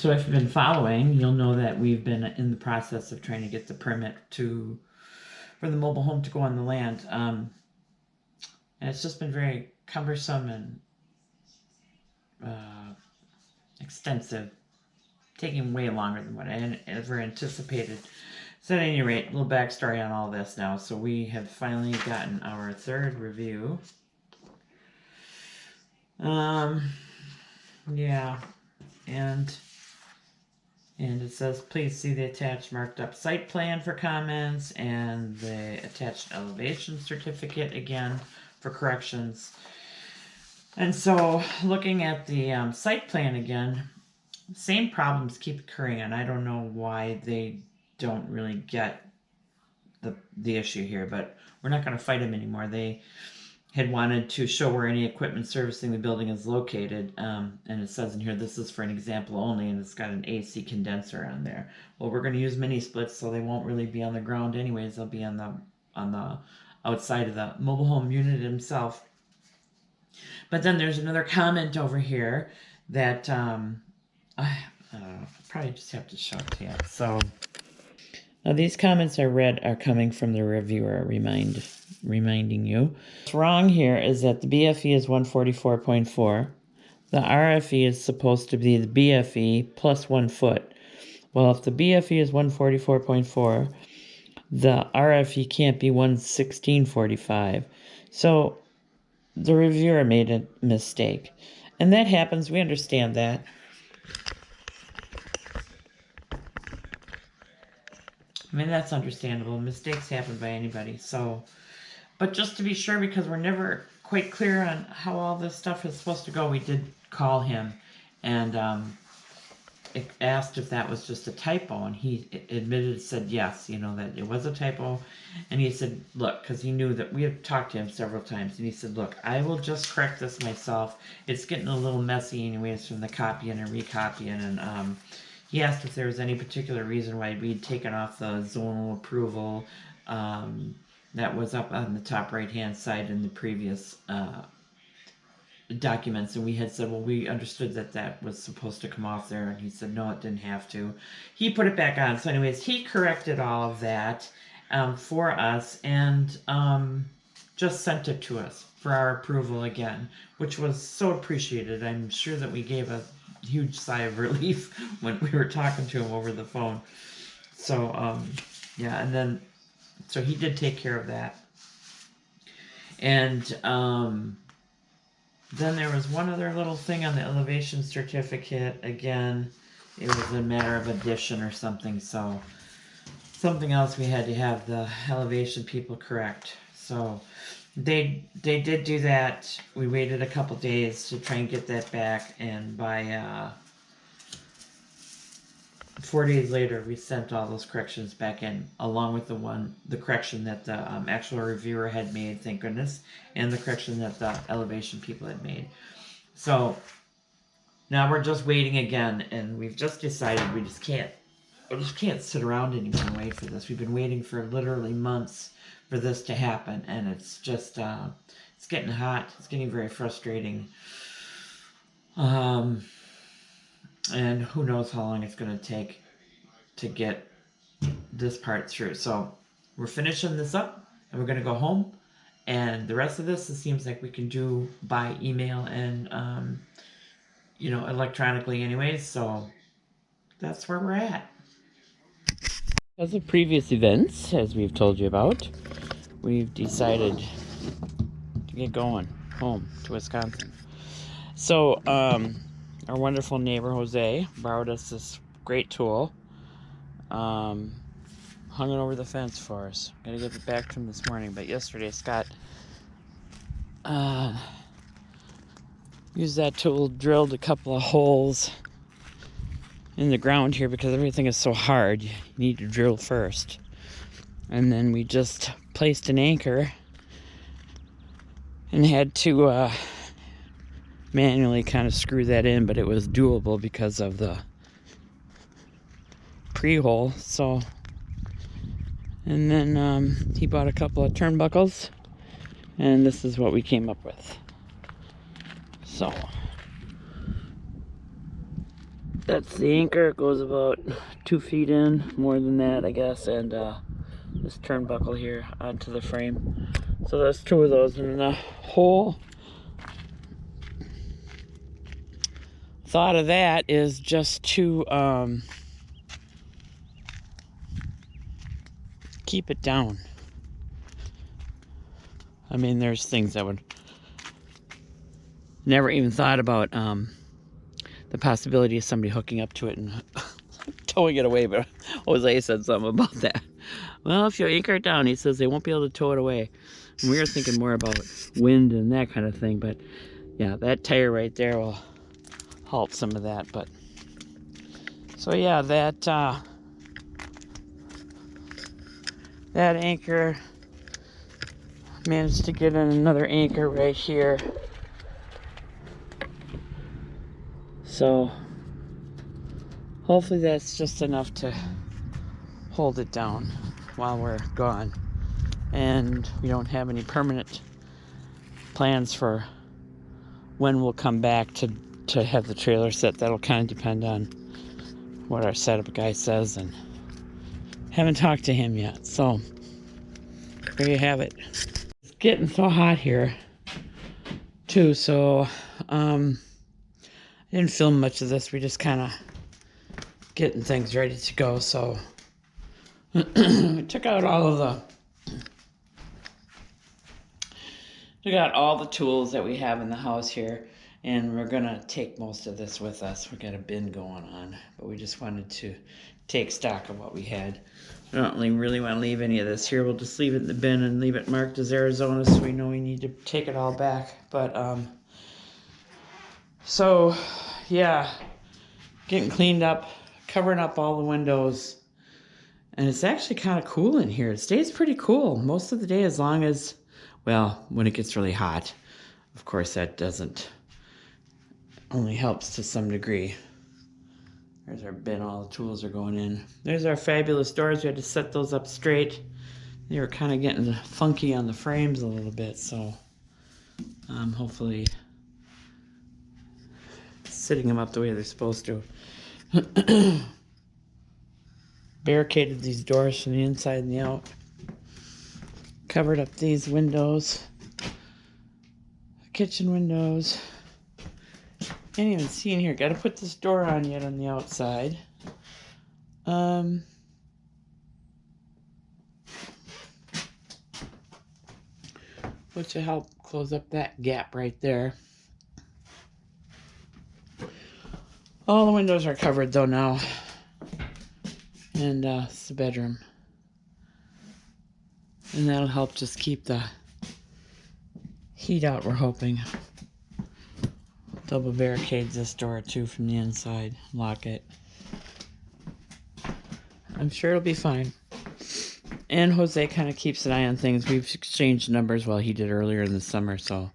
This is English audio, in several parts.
So if you've been following, you'll know that we've been in the process of trying to get the permit for the mobile home to go on the land. And it's just been very cumbersome and extensive, taking way longer than what I ever anticipated. So at any rate, a little backstory on all this now. So we have finally gotten our third review. Yeah, and it says, please see the attached marked up site plan for comments and the attached elevation certificate again for corrections. And so looking at the site plan again, same problems keep occurring, and I don't know why they don't really get the issue here, but we're not going to fight them anymore. They had wanted to show where any equipment servicing the building is located, and it says in here this is for an example only, and it's got an AC condenser on there. Well, we're going to use mini splits, so they won't really be on the ground anyways. They'll be on the outside of the mobile home unit itself. But then there's another comment over here that I probably just have to show it to you. So now these comments I read are coming from the reviewer, reminding you. What's wrong here is that the BFE is 144.4. The RFE is supposed to be the BFE plus 1 foot. Well, if the BFE is 144.4, the RFE can't be 116.45. So the reviewer made a mistake. And that happens. We understand that. I mean, that's understandable. Mistakes happen by anybody. So, but just to be sure, because we're never quite clear on how all this stuff is supposed to go, we did call him and asked if that was just a typo, and he admitted, said yes, that it was a typo. And he said, look, because he knew that we had talked to him several times, and he said, look, I will just correct this myself. It's getting a little messy anyways from the copying and recopying. And he asked if there was any particular reason why we'd taken off the zonal approval that was up on the top right hand side in the previous documents, and we had said, well, we understood that was supposed to come off there, and he said no, it didn't have to. He put it back on. So anyways, he corrected all of that for us, and just sent it to us for our approval again, which was so appreciated. I'm sure that we gave a huge sigh of relief when we were talking to him over the phone. So yeah, and then so he did take care of that. And then there was one other little thing on the elevation certificate. Again, it was a matter of addition or something, so something else we had to have the elevation people correct. So they did do that. We waited a couple days to try and get that back, and by 4 days later we sent all those corrections back in, along with the correction that the actual reviewer had made, thank goodness, and the correction that the elevation people had made. So now we're just waiting again, and we've just decided we just can't sit around anymore and wait for this. We've been waiting for literally months for this to happen, and it's just it's getting hot. It's getting very frustrating. And who knows how long it's going to take to get this part through. So we're finishing this up, and we're going to go home, and the rest of this, it seems like we can do by email and electronically anyways. So that's where we're at. Because of previous events, as we've told you about, we've decided to get going home to Wisconsin. So our wonderful neighbor Jose borrowed us this great tool, hung it over the fence for us. Gotta give it back to him this morning, but yesterday Scott used that tool, drilled a couple of holes in the ground here because everything is so hard. You need to drill first, and then we just placed an anchor and had to manually kind of screw that in, but it was doable because of the pre-hole. So, and then he bought a couple of turnbuckles, and this is what we came up with. So That's the anchor. It goes about 2 feet in, more than that, I guess, and this turnbuckle here onto the frame. So there's 2 of those, and the whole thought of that is just to keep it down. I mean, there's things I would never even thought about, the possibility of somebody hooking up to it and towing it away, but Jose said something about that. Well, if you anchor it down, he says they won't be able to tow it away. And we were thinking more about wind and that kind of thing, but yeah, that tire right there will halt some of that. But so yeah, that anchor, managed to get in another anchor right here. So hopefully that's just enough to hold it down while we're gone. And we don't have any permanent plans for when we'll come back to have the trailer set. That'll kind of depend on what our setup guy says, and haven't talked to him yet. So there you have it. It's getting so hot here too, so I didn't film much of this. We just kind of getting things ready to go. So we took out all the tools that we have in the house here, and we're gonna take most of this with us. We got a bin going on, but we just wanted to take stock of what we had. We don't really want to leave any of this here. We'll just leave it in the bin and leave it marked as Arizona, so we know we need to take it all back. But so yeah, getting cleaned up, covering up all the windows, and it's actually kind of cool in here. It stays pretty cool most of the day, as long as, well, when it gets really hot. Of course, that doesn't, only helps to some degree. There's our bin, all the tools are going in. There's our fabulous doors. We had to set those up straight. They were kind of getting funky on the frames a little bit, so hopefully sitting them up the way they're supposed to. Barricaded these doors from the inside and the out. Covered up these windows. Kitchen windows. Can't even see in here. Got to put this door on yet on the outside. Which will help close up that gap right there. All the windows are covered though now. And it's the bedroom. And that'll help just keep the heat out, we're hoping. Double barricades this door too from the inside. Lock it. I'm sure it'll be fine. And Jose kind of keeps an eye on things. We've exchanged numbers while he did earlier in the summer, so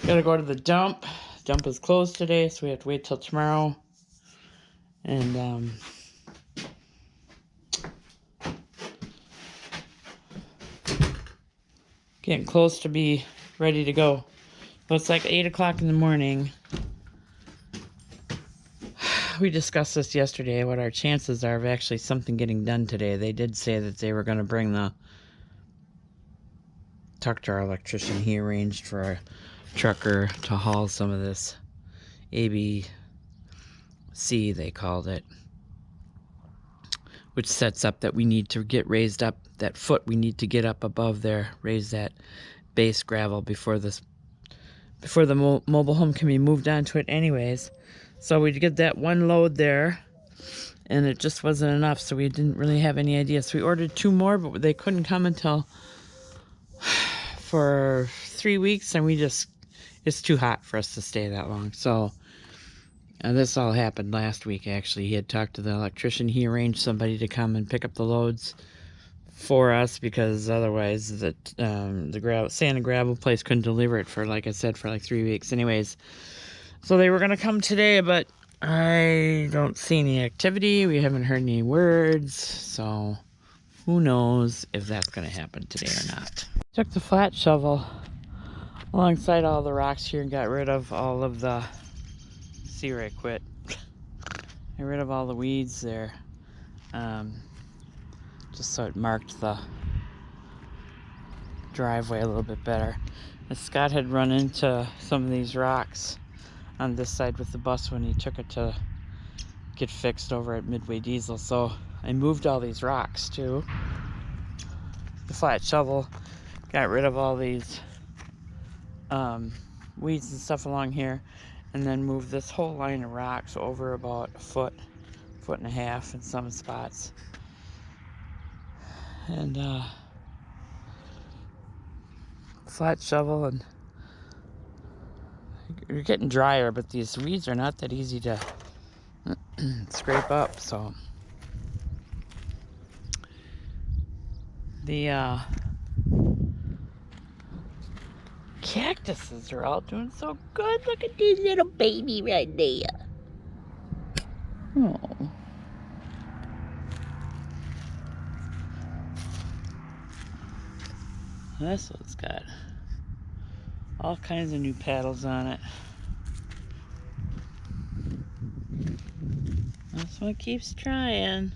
gotta go to the dump. Dump is closed today, so we have to wait till tomorrow. And getting close to be ready to go. Well, it's like 8 o'clock in the morning. We discussed this yesterday, what our chances are of actually something getting done today. They did say that they were going to talk to our electrician. He arranged for a trucker to haul some of this ABC, they called it, which sets up that we need to get raised up, that foot we need to get up above there, raise that base gravel before the mobile home can be moved onto it anyways. So we'd get that one load there, and it just wasn't enough, so we didn't really have any idea. So we ordered 2 more, but they couldn't come until for 3 weeks, and it's too hot for us to stay that long. So this all happened last week, actually. He had talked to the electrician. He arranged somebody to come and pick up the loads for us, because otherwise the sand and gravel place couldn't deliver it for, like I said, for like 3 weeks. Anyways, so they were going to come today, but I don't see any activity. We haven't heard any words, so who knows if that's going to happen today or not. Took the flat shovel alongside all the rocks here and got rid of all of the, see where I quit, Get rid of all the weeds there. Just so it marked the driveway a little bit better. And Scott had run into some of these rocks on this side with the bus when he took it to get fixed over at Midway Diesel, so I moved all these rocks too. The flat shovel got rid of all these weeds and stuff along here, and then moved this whole line of rocks over about a foot and a half in some spots. And flat shovel, and you're getting drier, but these weeds are not that easy to scrape up, so the cactuses are all doing so good. Look at this little baby right there. Oh. This one's got all kinds of new paddles on it. This one keeps trying.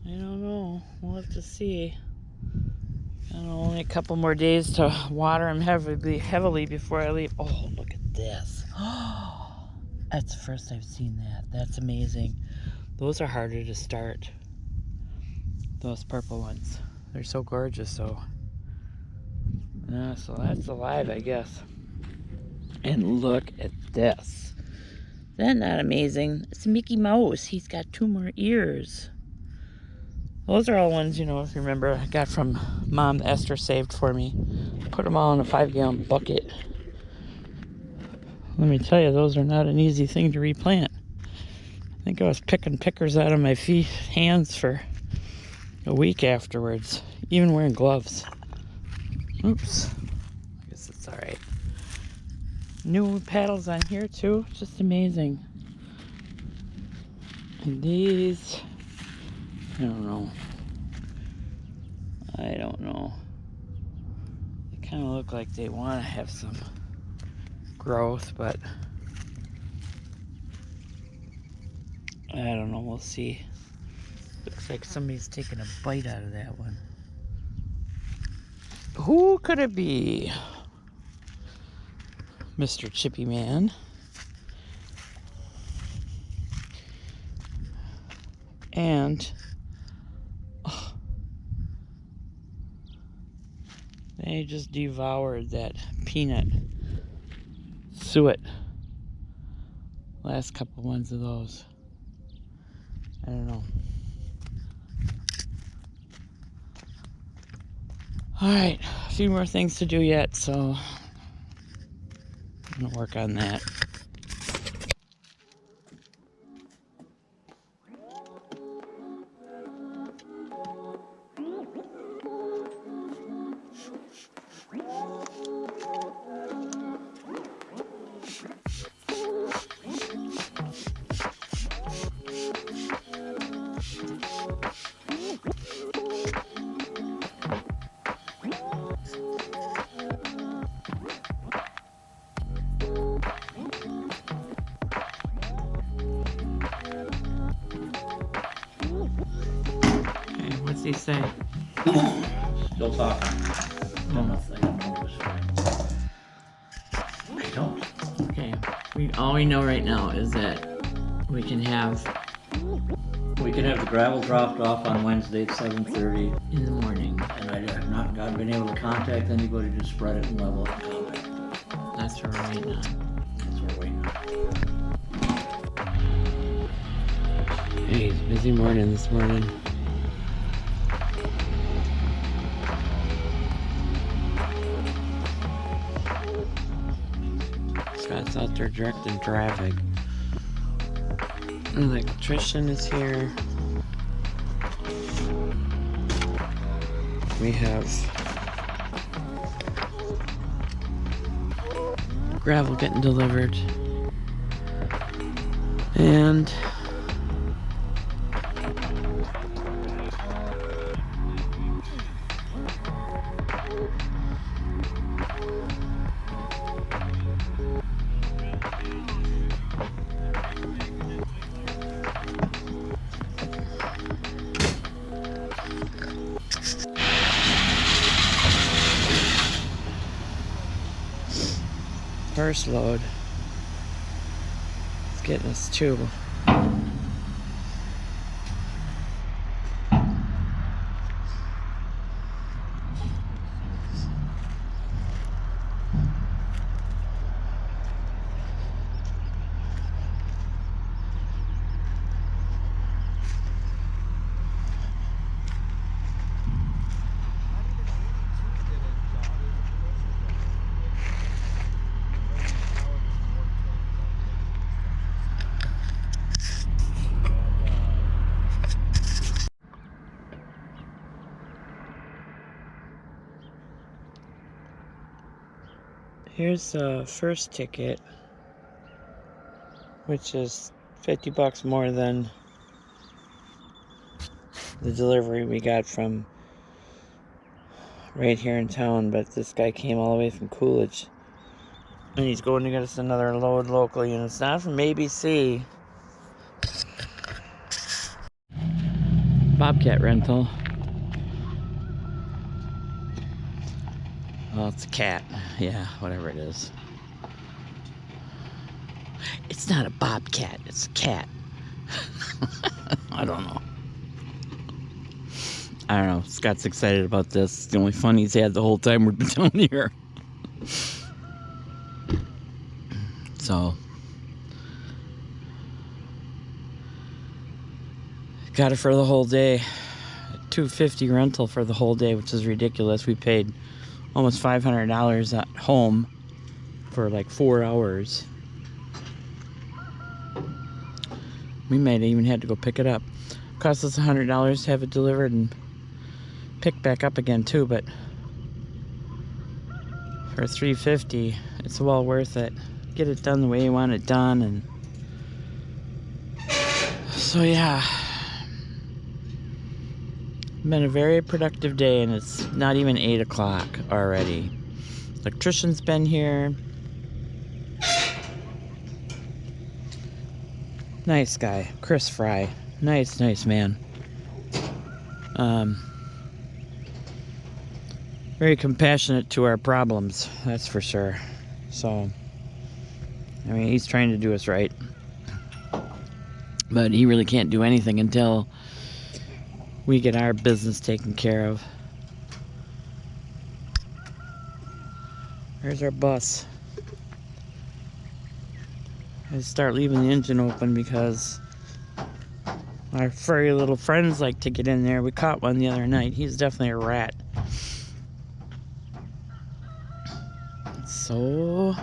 I don't know. We'll have to see. I don't know, only a couple more days to water them heavily before I leave. Oh, look at this. Oh, that's the first I've seen that. That's amazing. Those are harder to start. Those purple ones. They're so gorgeous, so. Yeah, so that's alive, I guess. And look at this. Isn't that not amazing? It's Mickey Mouse. He's got 2 more ears. Those are all ones, you know, if you remember, I got from Mom. Esther saved for me. Put them all in a 5-gallon bucket. Let me tell you, those are not an easy thing to replant. I think I was picking pickers out of my hands for a week afterwards, even wearing gloves. Oops. I guess it's all right. New paddles on here too, just amazing. And these, I don't know. They kind of look like they want to have some growth, but I don't know, we'll see. Looks like somebody's taking a bite out of that one. Who could it be? Mr. Chippy Man. And they just devoured that peanut suet. Last couple ones of those. I don't know. Alright, a few more things to do yet, so I'm gonna work on that. What's he say? Still talking. I don't. Okay. All we know right now is that we can have We can have the gravel dropped off on Wednesday at 7:30, in the morning. and I have not been able to contact anybody to spread it and level it and contact. That's what we're waiting on. That's what we're waiting on. Hey, it's a busy morning this morning. Scott's out there directing traffic. The electrician is here. We have gravel getting delivered. And First load. It's getting us 2. Here's the first ticket, which is $50 more than the delivery we got from right here in town, but this guy came all the way from Coolidge. And he's going to get us another load locally, and it's not from ABC. Bobcat rental. Well, it's a cat. Yeah, whatever it is. It's not a bobcat, it's a cat. I don't know. Scott's excited about this. It's the only fun he's had the whole time we've been down here. So, got it for the whole day. $250 rental for the whole day, which is ridiculous. We paid almost $500 at home for like 4 hours. We might even had to go pick it up. Cost us $100 to have it delivered and picked back up again too, but for $350 it's well worth it. Get it done the way you want it done. And so yeah, been a very productive day, and it's not even 8 o'clock already. Electrician's been here. Nice guy, Chris Fry. Nice man. Very compassionate to our problems, that's for sure. So, I mean, he's trying to do us right, but he really can't do anything until we get our business taken care of. There's our bus. I start leaving the engine open because our furry little friends like to get in there. We caught one the other night. He's definitely a rat. It's so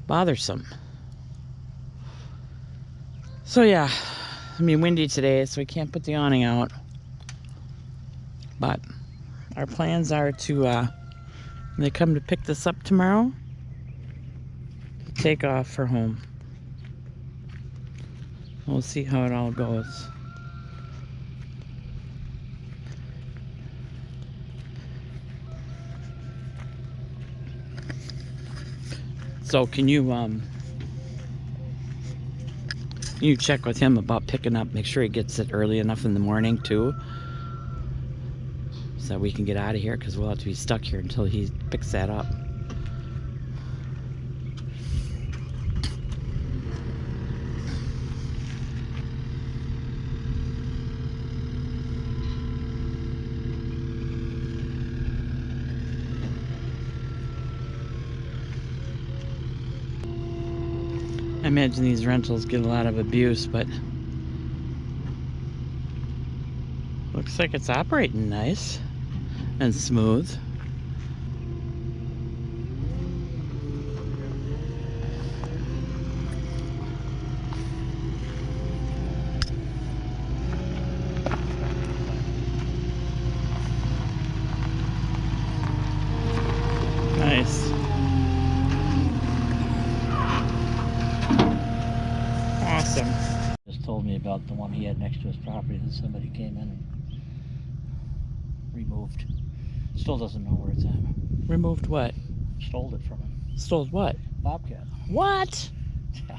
bothersome. So yeah, I mean, windy today, so we can't put the awning out. But our plans are to, when they come to pick this up tomorrow, take off for home. We'll see how it all goes. So can you check with him about picking up, make sure he gets it early enough in the morning too, so that we can get out of here, because we'll have to be stuck here until he picks that up. I imagine these rentals get a lot of abuse, but looks like it's operating nice and smooth. Nice. Awesome. Just told me about the one he had next to his property that somebody came in and removed. Still doesn't know where it's at. Removed what? Stole it from him. Stole what? Bobcat. What? Yeah.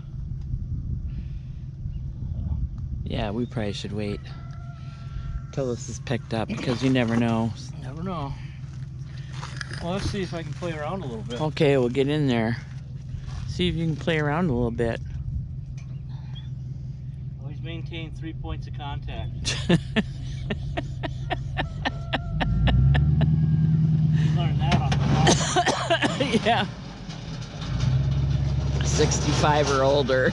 Yeah, we probably should wait till this is picked up, because you never know. Never know. Well, let's see if I can play around a little bit. Okay, we'll get in there. see if you can play around a little bit. Always maintain 3 points of contact. You learned that on the farm. Yeah. 65 or older.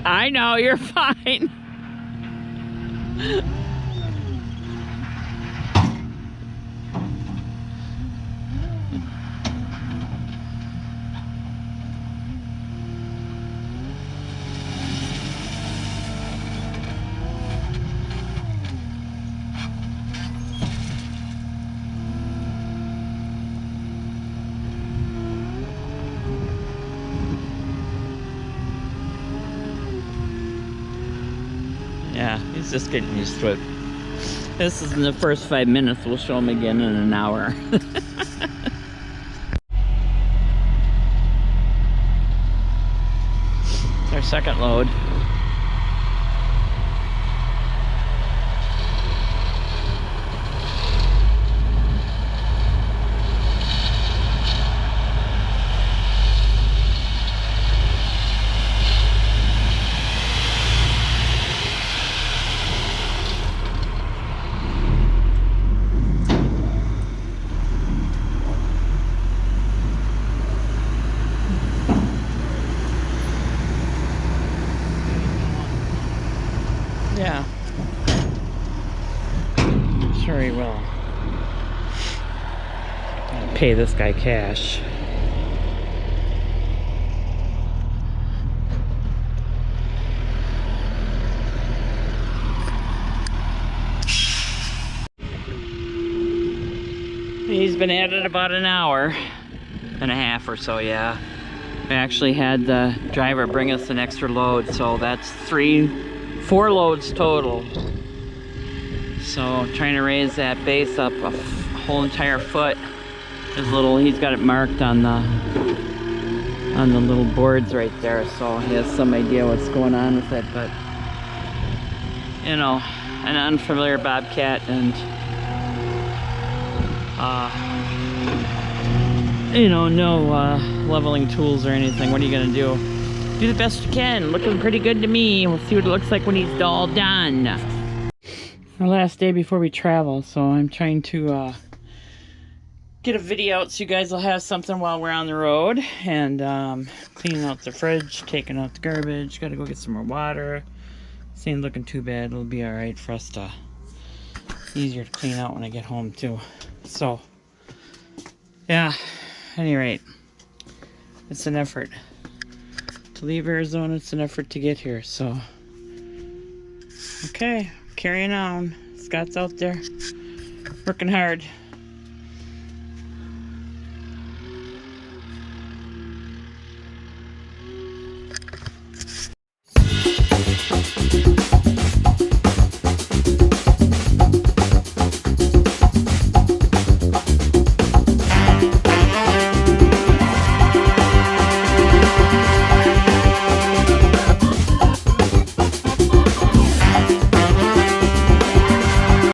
I know, you're fine. Yeah, he's just getting used to it. This is in the first 5 minutes. We'll show him again in an hour. Our second load. Yeah. Sure he will. Gotta pay this guy cash. He's been at it about an hour and a half or so, yeah. We actually had the driver bring us an extra load, so that's 4 loads total. So trying to raise that base up a whole entire foot. He's got it marked on the little boards right there, so he has some idea what's going on with it. But you know, an unfamiliar bobcat, and you know, no leveling tools or anything. What are you gonna do? Do the best you can. Looking pretty good to me. We'll see what it looks like when he's all done. Our last day before we travel, so I'm trying to get a video out so you guys will have something while we're on the road. And cleaning out the fridge, taking out the garbage. Gotta go get some more water. This ain't looking too bad. It'll be alright for us to... easier to clean out when I get home too. So, yeah, at any rate, it's an effort. To leave Arizona, it's an effort to get here, so... Okay, carrying on. Scott's out there, working hard.